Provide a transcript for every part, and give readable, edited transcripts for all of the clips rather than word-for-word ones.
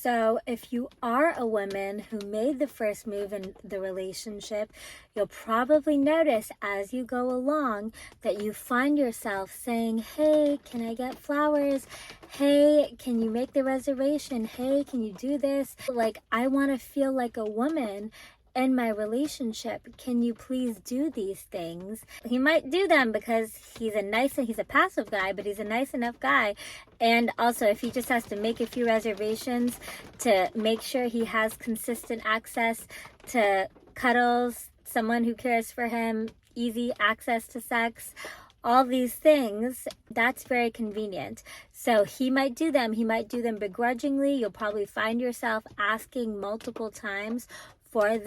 So if you are a woman who made the first move in the relationship, you'll probably notice as you go along that you find yourself saying, hey, can I get flowers? Hey, can you make the reservation? Hey, can you do this? Like, I want to feel like a woman in my relationship. Can you please do these things? He might do them because he's a passive guy, but he's a nice enough guy. And also, if he just has to make a few reservations to make sure he has consistent access to cuddles, someone who cares for him, easy access to sex, all these things, that's very convenient. So he might do them. He might do them begrudgingly. You'll probably find yourself asking multiple times for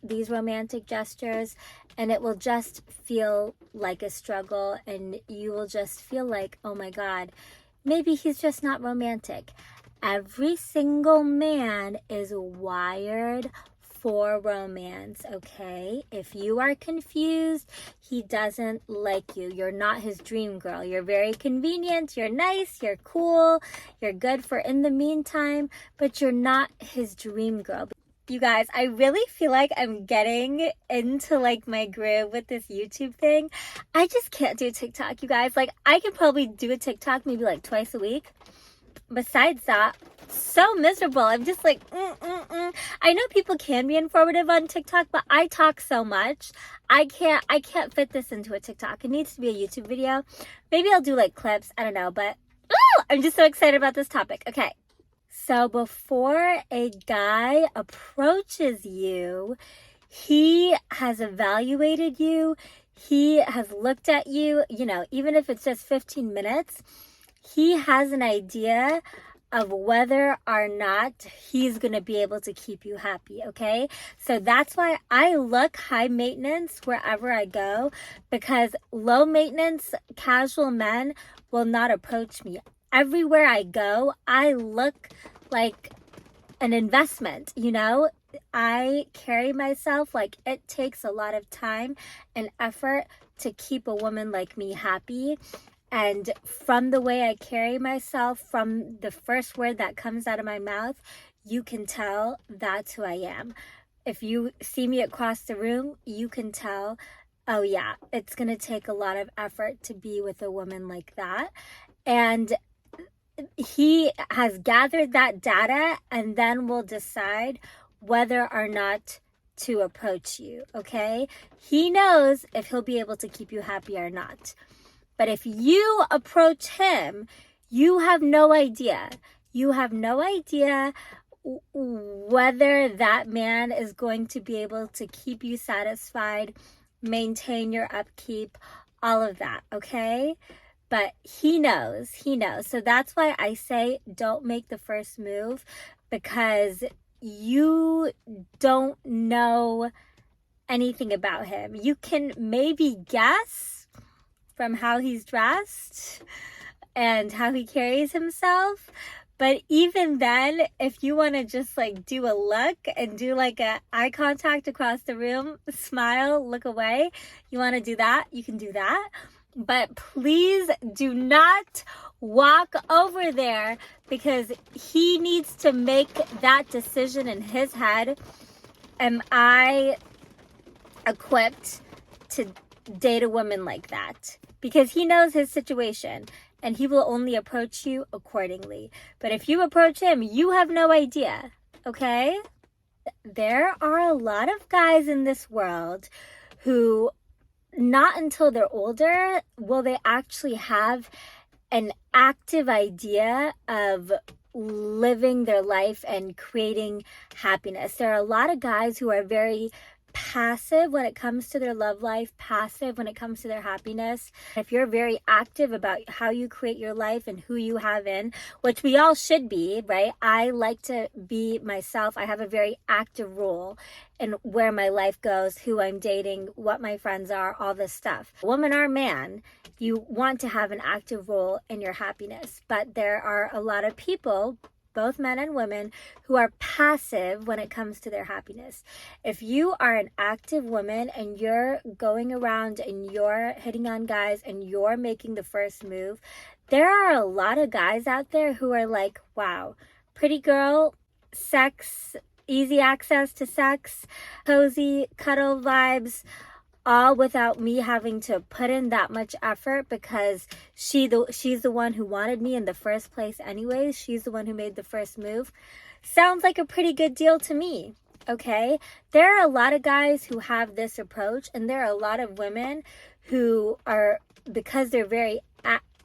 these romantic gestures, and it will just feel like a struggle, and you will just feel like, oh my God, maybe he's just not romantic. Every single man is wired for romance, okay? If you are confused, he doesn't like you. You're not his dream girl. You're very convenient, you're nice, you're cool, you're good for in the meantime, but you're not his dream girl. You guys, I really feel like I'm getting into like my groove with this YouTube thing. I just can't do TikTok, you guys. Like, I can probably do a TikTok maybe like twice a week. Besides that, so miserable. I'm just like, I know people can be informative on TikTok, but I talk so much. I can't fit this into a TikTok. It needs to be a YouTube video. Maybe I'll do like clips. I don't know, but I'm just so excited about this topic. Okay. So before a guy approaches you, he has evaluated you. He has looked at you, even if it's just 15 minutes, he has an idea of whether or not he's going to be able to keep you happy, okay? So that's why I look high maintenance wherever I go, because low maintenance casual men will not approach me. Everywhere I go, I look like an investment, I carry myself like it takes a lot of time and effort to keep a woman like me happy. And from the way I carry myself, from the first word that comes out of my mouth, you can tell that's who I am. If you see me across the room, you can tell, oh yeah, it's going to take a lot of effort to be with a woman like that. And he has gathered that data and then will decide whether or not to approach you, okay? He knows if he'll be able to keep you happy or not. But if you approach him, you have no idea. You have no idea whether that man is going to be able to keep you satisfied, maintain your upkeep, all of that, okay? But he knows. So that's why I say don't make the first move, because you don't know anything about him. You can maybe guess from how he's dressed and how he carries himself. But even then, if you want to just like do a look and do like a eye contact across the room, smile, look away, you want to do that, you can do that. But please do not walk over there, because he needs to make that decision in his head. Am I equipped to date a woman like that? Because he knows his situation and he will only approach you accordingly. But if you approach him, you have no idea, okay? There are a lot of guys in this world who, not until they're older will they actually have an active idea of living their life and creating happiness. There are a lot of guys who are very passive when it comes to their love life, passive when it comes to their happiness. If you're very active about how you create your life and who you have in, which we all should be, right? I like to be myself. I have a very active role in where my life goes, who I'm dating, what my friends are, all this stuff. Woman or man, you want to have an active role in your happiness. But there are a lot of people, both men and women, who are passive when it comes to their happiness. If you are an active woman and you're going around and you're hitting on guys and you're making the first move, there are a lot of guys out there who are like, wow, pretty girl, sex, easy access to sex, cozy cuddle vibes, all without me having to put in that much effort, because she's the one who wanted me in the first place anyways. She's the one who made the first move. Sounds like a pretty good deal to me. Okay, there are a lot of guys who have this approach, and there are a lot of women who are, because they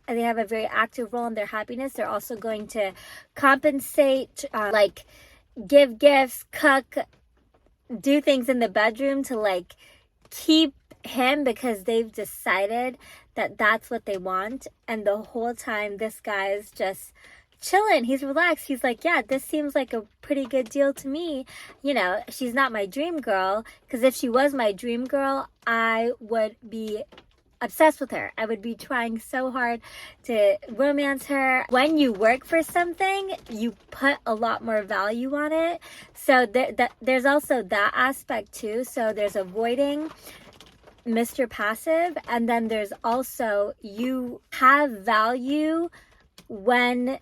have a very active role in their happiness, they're also going to compensate, like give gifts, cook, do things in the bedroom to like keep him, because they've decided that that's what they want. And the whole time this guy's just chilling, he's relaxed, he's like, yeah, this seems like a pretty good deal to me. You know, she's not my dream girl, because if she was my dream girl, I would be obsessed with her. I would be trying so hard to romance her. When you work for something, you put a lot more value on it. So there's also that aspect too. So there's avoiding Mr. Passive, and then there's also, you have value when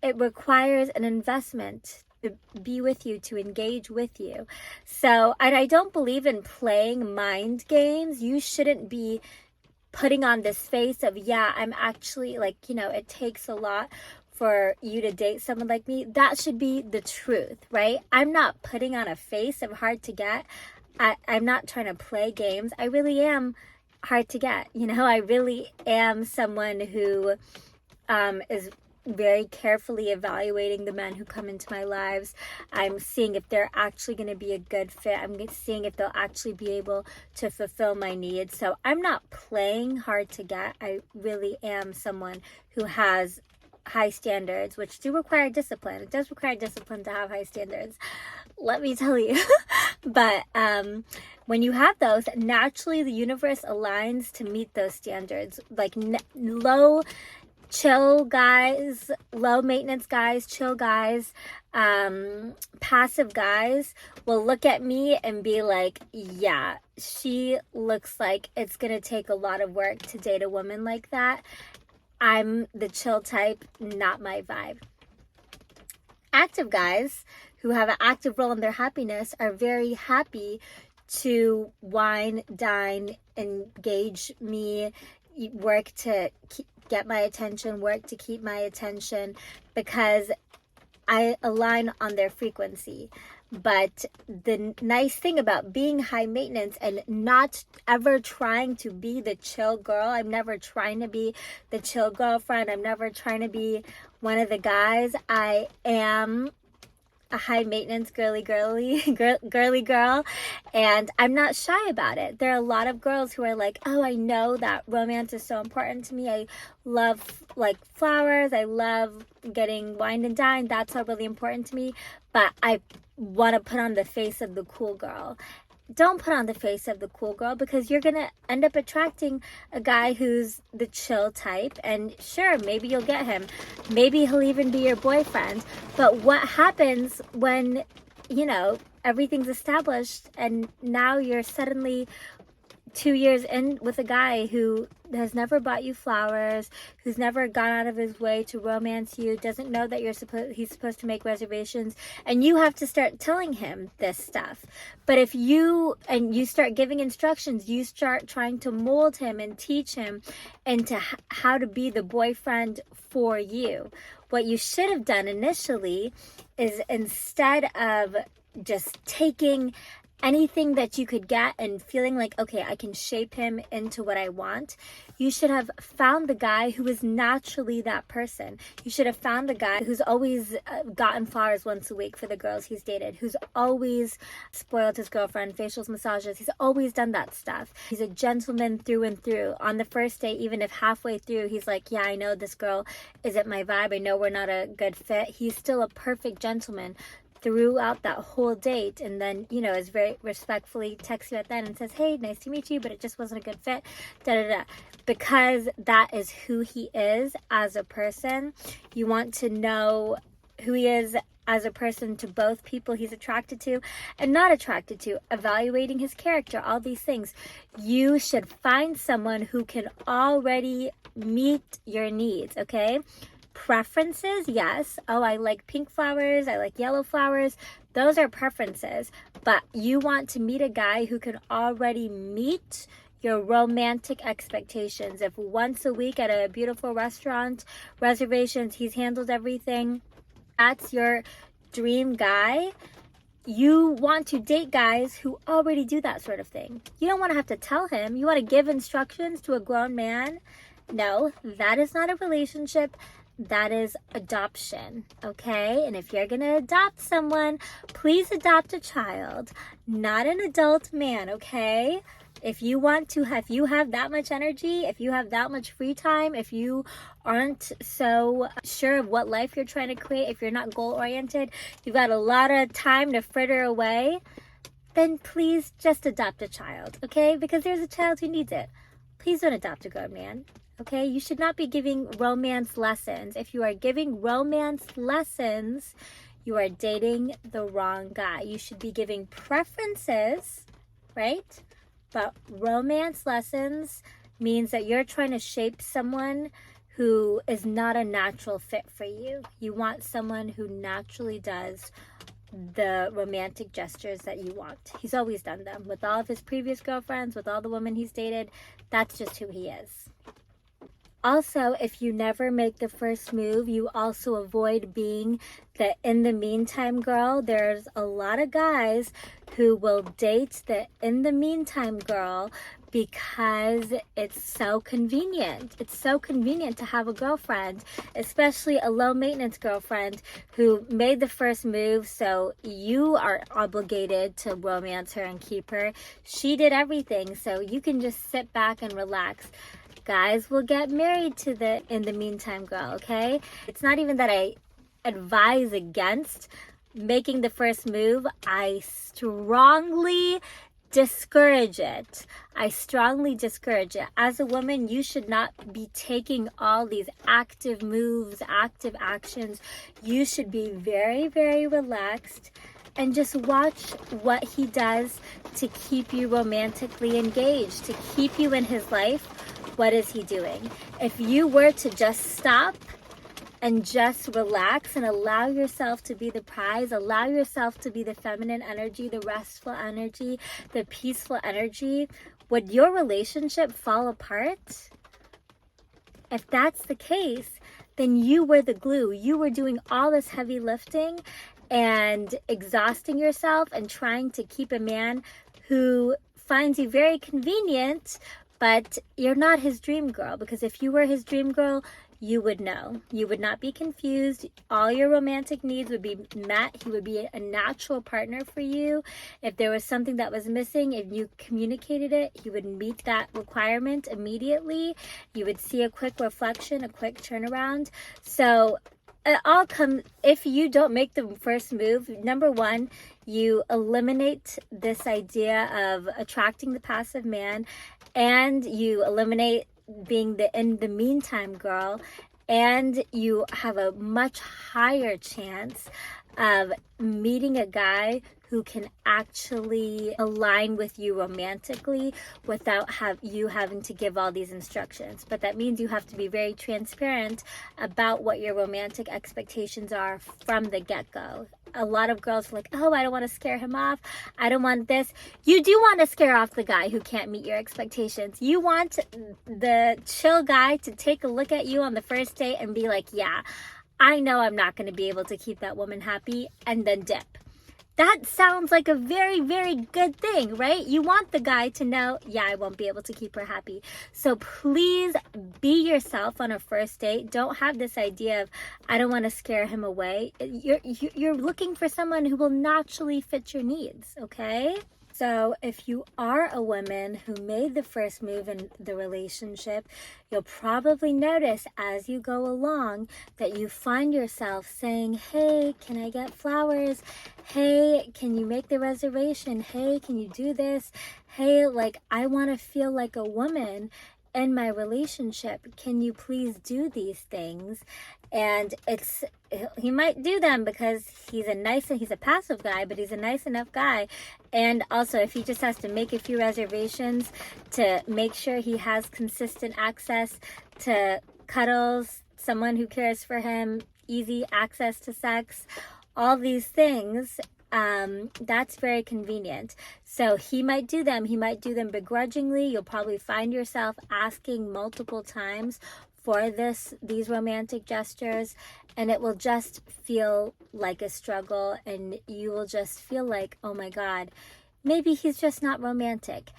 it requires an investment to be with you, to engage with you. So, and I don't believe in playing mind games. You shouldn't be putting on this face of, yeah, I'm actually like, you know, it takes a lot for you to date someone like me. That should be the truth, right? I'm not putting on a face of hard to get. I'm not trying to play games. I really am hard to get. You know, I really am someone who is very carefully evaluating the men who come into my lives. I'm seeing if they're actually going to be a good fit. I'm seeing if they'll actually be able to fulfill my needs. So I'm not playing hard to get. I really am someone who has high standards, which do require discipline. It does require discipline to have high standards, let me tell you. But when you have those, naturally the universe aligns to meet those standards. Like low chill guys, low maintenance guys, chill guys, passive guys will look at me and be like, yeah, she looks like it's gonna take a lot of work to date a woman like that. I'm the chill type, not my vibe. Active guys who have an active role in their happiness are very happy to wine, dine, engage me, work to get my attention, work to keep my attention, because I align on their frequency. But the nice thing about being high maintenance and not ever trying to be the chill girl, I'm never trying to be the chill girlfriend, I'm never trying to be one of the guys. I am a high maintenance girly girl, and I'm not shy about it. There are a lot of girls who are like, oh, I know that romance is so important to me. I love like flowers, I love getting wine and dine, that's all really important to me, but I want to put on the face of the cool girl. Don't put on the face of the cool girl, because you're gonna end up attracting a guy who's the chill type, and sure, maybe you'll get him, maybe he'll even be your boyfriend. But what happens when, you know, everything's established and now you're suddenly 2 years in with a guy who has never bought you flowers, who's never gone out of his way to romance you, doesn't know that he's supposed to make reservations, and you have to start telling him this stuff. But if you start giving instructions, you start trying to mold him and teach him into how to be the boyfriend for you. What you should have done initially is, instead of just taking anything that you could get and feeling like, okay, I can shape him into what I want, you should have found the guy who is naturally that person. You should have found the guy who's always gotten flowers once a week for the girls he's dated, who's always spoiled his girlfriend, facials, massages. He's always done that stuff. He's a gentleman through and through. On the first date, even if halfway through he's like, yeah, I know this girl isn't my vibe, I know we're not a good fit, he's still a perfect gentleman throughout that whole date, and then, you know, is very respectfully texts you at the end and says, hey, nice to meet you, but it just wasn't a good fit, because that is who he is as a person. You want to know who he is as a person to both people he's attracted to and not attracted to, evaluating his character, all these things. You should find someone who can already meet your needs, okay? Preferences, yes. Oh, I like pink flowers, I like yellow flowers. Those are preferences. But you want to meet a guy who can already meet your romantic expectations. If once a week at a beautiful restaurant, reservations, he's handled everything, that's your dream guy. You want to date guys who already do that sort of thing. You don't want to have to tell him. You want to give instructions to a grown man. No, that is not a relationship. That is adoption, okay? And if you're gonna adopt someone, please adopt a child, not an adult man, okay? If you want to have, if you have that much energy, if you have that much free time, if you aren't so sure of what life you're trying to create, if you're not goal-oriented, you've got a lot of time to fritter away, then please just adopt a child, okay? Because there's a child who needs it. Please don't adopt a grown man. Okay, you should not be giving romance lessons. If you are giving romance lessons, you are dating the wrong guy. You should be giving preferences, right? But romance lessons means that you're trying to shape someone who is not a natural fit for you. You want someone who naturally does the romantic gestures that you want. He's always done them with all of his previous girlfriends, with all the women he's dated. That's just who he is. Also, if you never make the first move, you also avoid being the in the meantime girl. There's a lot of guys who will date the in the meantime girl because it's so convenient. It's so convenient to have a girlfriend, especially a low maintenance girlfriend who made the first move, so you are obligated to romance her and keep her. She did everything, so you can just sit back and relax. Guys will get married to the in the meantime girl, okay? It's not even that I advise against making the first move. I strongly discourage it. I strongly discourage it. As a woman, you should not be taking all these active moves, active actions. You should be very, very relaxed and just watch what he does to keep you romantically engaged, to keep you in his life. What is he doing? If you were to just stop and just relax and allow yourself to be the prize, allow yourself to be the feminine energy, the restful energy, the peaceful energy, would your relationship fall apart? If that's the case, then you were the glue. You were doing all this heavy lifting and exhausting yourself and trying to keep a man who finds you very convenient, but you're not his dream girl, because if you were his dream girl, you would know. You would not be confused. All your romantic needs would be met. He would be a natural partner for you. If there was something that was missing, if you communicated it, he would meet that requirement immediately. You would see a quick reflection, a quick turnaround. So it all comes, if you don't make the first move, number one, you eliminate this idea of attracting the passive man, and you eliminate being the in the meantime girl, and you have a much higher chance of meeting a guy who can actually align with you romantically without you having to give all these instructions. But that means you have to be very transparent about what your romantic expectations are from the get-go. A lot of girls are like, oh, I don't want to scare him off. I don't want this. You do want to scare off the guy who can't meet your expectations. You want the chill guy to take a look at you on the first date and be like, yeah, I know I'm not going to be able to keep that woman happy, and then dip. That sounds like a very, very good thing, right? You want the guy to know, yeah, I won't be able to keep her happy. So please be yourself on a first date. Don't have this idea of, I don't want to scare him away. You're looking for someone who will naturally fit your needs, okay? So if you are a woman who made the first move in the relationship, you'll probably notice as you go along that you find yourself saying, hey, can I get flowers? Hey, can you make the reservation? Hey, can you do this? Hey, like, I want to feel like a woman in my relationship. Can you please do these things? And he might do them because he's a passive guy, but he's a nice enough guy. And also, if he just has to make a few reservations to make sure he has consistent access to cuddles, someone who cares for him, easy access to sex, all these things, that's very convenient. So he might do them begrudgingly. You'll probably find yourself asking multiple times for these romantic gestures, and it will just feel like a struggle, and you will just feel like, oh my God, maybe he's just not romantic.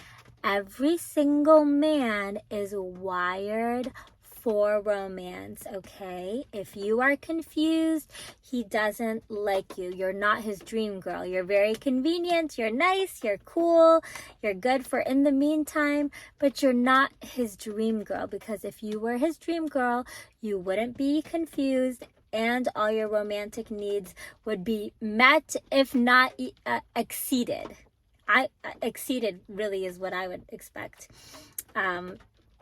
Every single man is wired for romance, okay? If you are confused, he doesn't like you. You're not his dream girl. You're very convenient, you're nice, you're cool, you're good for in the meantime, but you're not his dream girl, because if you were his dream girl, you wouldn't be confused, and all your romantic needs would be met, if not exceeded. Exceeded really is what I would expect.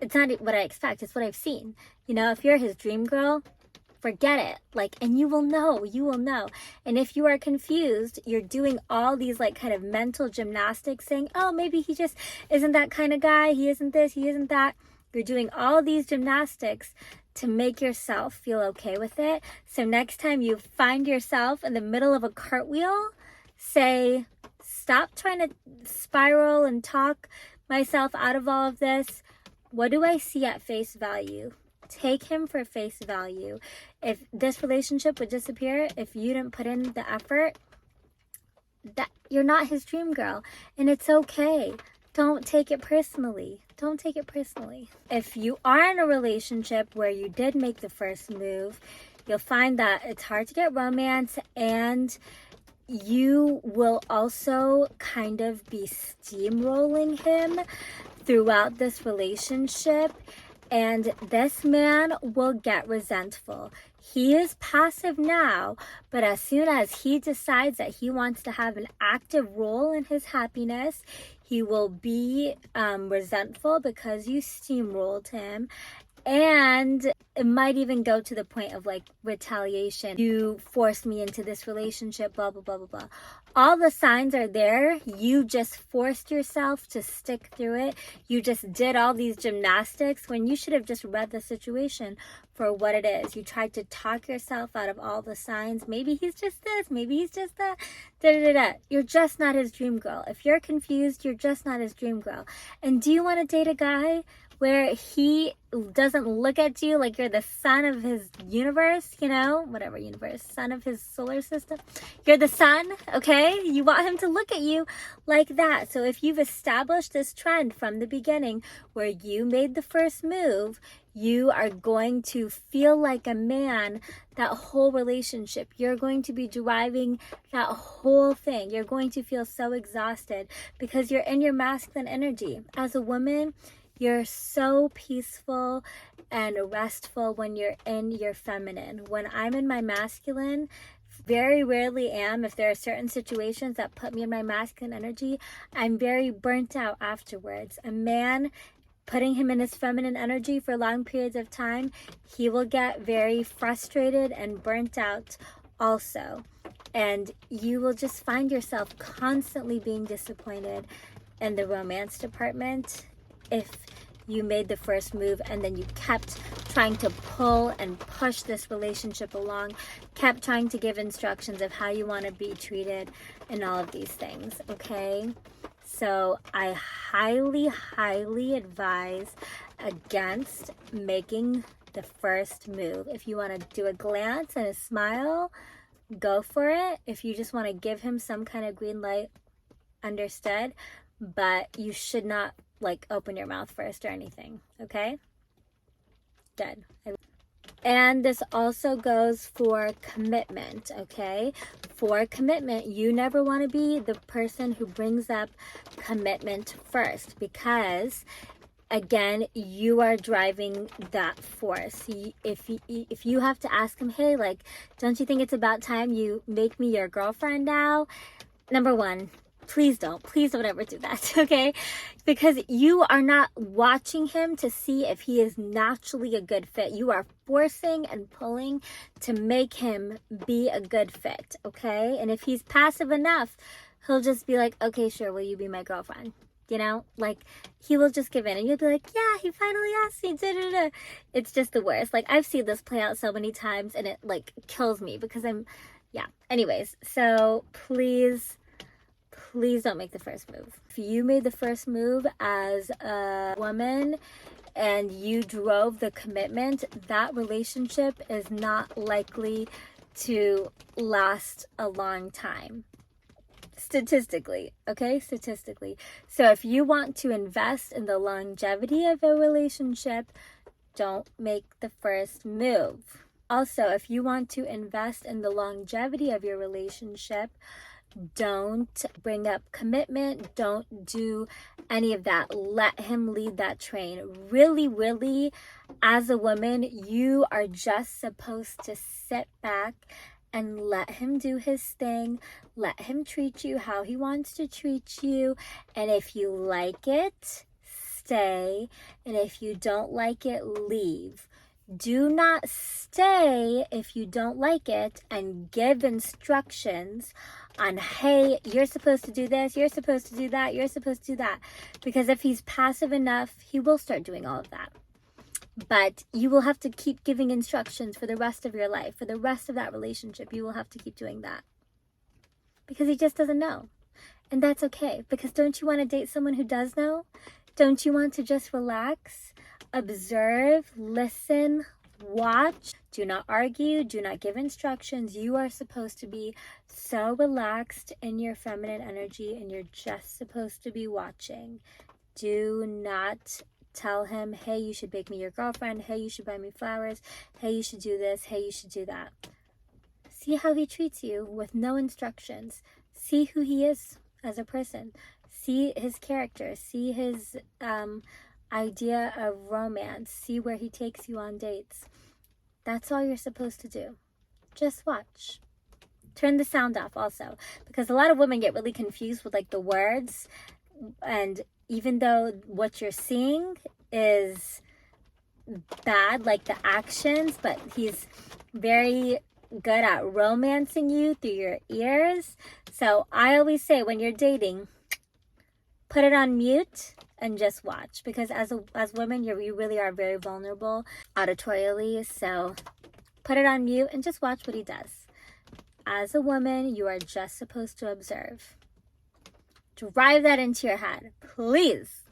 It's not what I expect, it's what I've seen. You know, if you're his dream girl, forget it. Like, and you will know. And if you are confused, you're doing all these like kind of mental gymnastics saying, oh, maybe he just isn't that kind of guy. He isn't this, he isn't that. You're doing all these gymnastics to make yourself feel okay with it. So next time you find yourself in the middle of a cartwheel, say, stop trying to spiral and talk myself out of all of this. What do I see at face value? Take him for face value. If this relationship would disappear, if you didn't put in the effort, that you're not his dream girl, and it's okay. Don't take it personally. Don't take it personally. If you are in a relationship where you did make the first move, you'll find that it's hard to get romance, and you will also kind of be steamrolling him throughout this relationship, and this man will get resentful. He is passive now, but as soon as he decides that he wants to have an active role in his happiness, he will be resentful because you steamrolled him. And it might even go to the point of like retaliation. You forced me into this relationship, blah, blah, blah, blah, blah. All the signs are there. You just forced yourself to stick through it. You just did all these gymnastics when you should have just read the situation for what it is. You tried to talk yourself out of all the signs. Maybe he's just this, maybe he's just that. You're just not his dream girl. If you're confused, you're just not his dream girl. And do you want to date a guy where he doesn't look at you like you're the sun of his universe, you know, whatever universe, sun of his solar system? You're the sun, okay? You want him to look at you like that. So if you've established this trend from the beginning where you made the first move, you are going to feel like a man that whole relationship. You're going to be driving that whole thing. You're going to feel so exhausted because you're in your masculine energy. As a woman, you're so peaceful and restful when you're in your feminine. When I'm in my masculine, very rarely am. If there are certain situations that put me in my masculine energy, I'm very burnt out afterwards. A man, putting him in his feminine energy for long periods of time, he will get very frustrated and burnt out also. And you will just find yourself constantly being disappointed in the romance department if you made the first move and then you kept trying to pull and push this relationship along, kept trying to give instructions of how you want to be treated and all of these things, okay? So I highly, highly advise against making the first move. If you want to do a glance and a smile, go for it. If you just want to give him some kind of green light, understood, but you should not like open your mouth first or anything, okay? Good. And this also goes for commitment, okay? For commitment, you never want to be the person who brings up commitment first, because again, you are driving that force. If you have to ask him, hey, like, don't you think it's about time you make me your girlfriend now? Number one, please don't ever do that, okay? Because you are not watching him to see if he is naturally a good fit. You are forcing and pulling to make him be a good fit, okay? And if he's passive enough, he'll just be like, okay, sure, will you be my girlfriend? You know, like he will just give in and you'll be like, yeah, he finally asked me. Da, da, da. It's just the worst. Like I've seen this play out so many times and it like kills me because yeah. Anyways, so please don't make the first move. If you made the first move as a woman and you drove the commitment, that relationship is not likely to last a long time. Statistically, okay? Statistically. So if you want to invest in the longevity of a relationship, don't make the first move. Also, if you want to invest in the longevity of your relationship, don't bring up commitment. Don't do any of that. Let him lead that train. Really, really, as a woman, you are just supposed to sit back and let him do his thing. Let him treat you how he wants to treat you. And if you like it, stay. And if you don't like it, leave. Do not stay if you don't like it and give instructions on, hey, you're supposed to do this, you're supposed to do that, you're supposed to do that. Because if he's passive enough, he will start doing all of that. But you will have to keep giving instructions for the rest of your life. For the rest of that relationship, you will have to keep doing that. Because he just doesn't know. And that's okay. Because don't you want to date someone who does know? Don't you want to just relax, observe, listen, watch? Do not argue. Do not give instructions. You are supposed to be so relaxed in your feminine energy and you're just supposed to be watching. Do not tell him, hey, you should make me your girlfriend. Hey, you should buy me flowers. Hey, you should do this. Hey, you should do that. See how he treats you with no instructions. See who he is as a person. See his character. See his idea of romance. See where he takes you on dates. That's all you're supposed to do. Just watch. Turn the sound off also, because a lot of women get really confused with like the words, and even though what you're seeing is bad, like the actions, but he's very good at romancing you through your ears. So I always say when you're dating, put it on mute and just watch, because as women, you really are very vulnerable auditorially. So put it on mute and just watch what he does. As a woman, you are just supposed to observe. Drive that into your head, please.